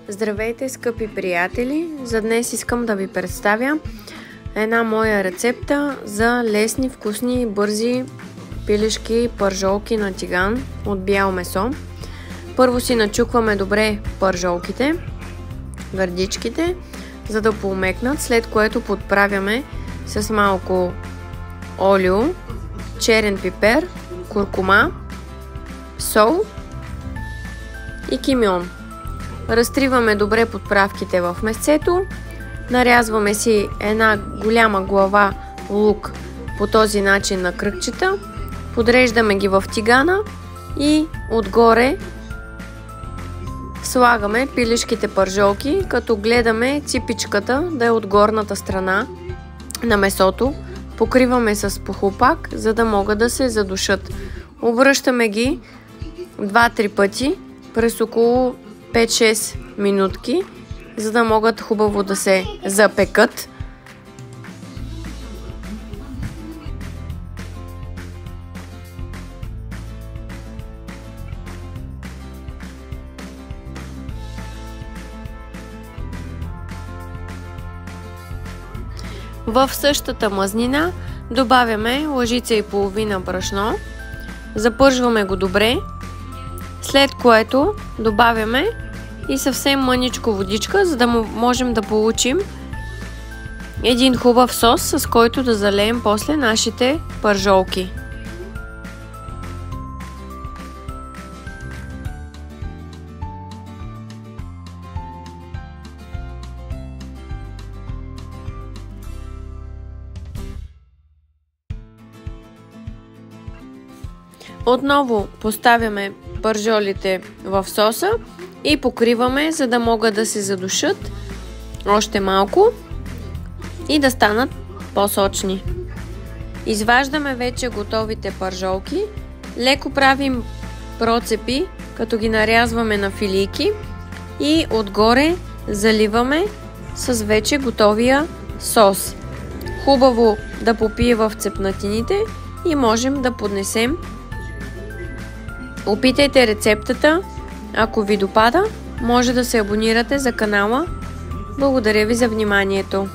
Здравейте, скъпи приятели! За днес искам да ви представя една моя рецепта за лесни, вкусни и бързи пилешки пържолки на тиган от бяло месо. Първо си начукваме добре пържолките, гърдичките, за да поумекнат, след което подправяме с малко олио, черен пипер, куркума, сол и кимион. Разтриваме добре подправките в месцето, нарязваме си една голяма глава лук по този начин на кръгчета, подреждаме ги в тигана и отгоре слагаме пилешките пържолки, като гледаме ципичката да е от горната страна на месото. Покриваме с похлупак, за да могат да се задушат. Обръщаме ги 2-3 пъти през около 5-6 минутки, за да могат хубаво да се запекат. В същата мазнина добавяме лъжица и половина брашно, запържваме го добре, след което добавяме и съвсем мъничко водичка, за да можем да получим един хубав сос, с който да залеем после нашите пържолки. Отново поставяме пържолите в соса и покриваме, за да могат да се задушат още малко и да станат по-сочни. Изваждаме вече готовите пържолки, леко правим процепи, като ги нарязваме на филийки и отгоре заливаме с вече готовия сос. Хубаво да попие в цепнатините и можем да поднесем. Опитайте рецептата, ако ви допада, може да се абонирате за канала. Благодаря ви за вниманието.